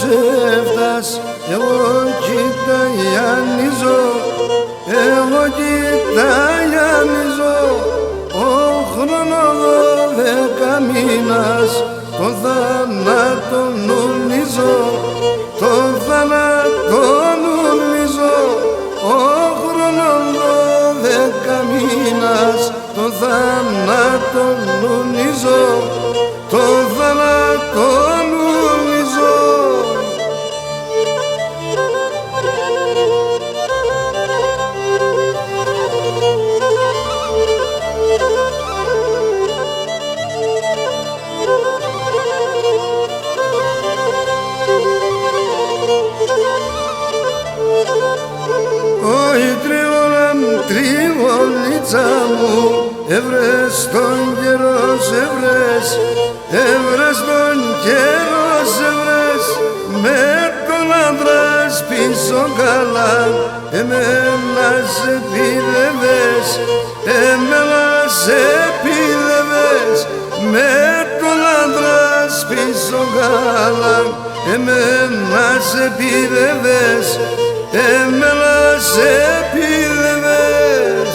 έφτας, εγώ κοιταγιανίζω, εγώ κοιταγιανίζω. Ο χρόνος 12 μήνας, το θάνατο νουλίζω, το θάνατο νουλίζω. Ο χρόνος 12 μήνας, το θάνατο νουλίζω, το θάνατο νουλίζω. Όχι τριβολίτσα μου, έβρες τον καιρό σε βρες, έβρες τον καιρό σε βρες, με τον άντρα πίσω καλά, εμένα σε πήδευες, εμένα σε πήδευες, με τον άντρα πίσω καλά, εμένα σε πήδευες, εμένα σε πήδευες.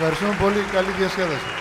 Ευχαριστούμε πολύ. Καλή διασκέδαση.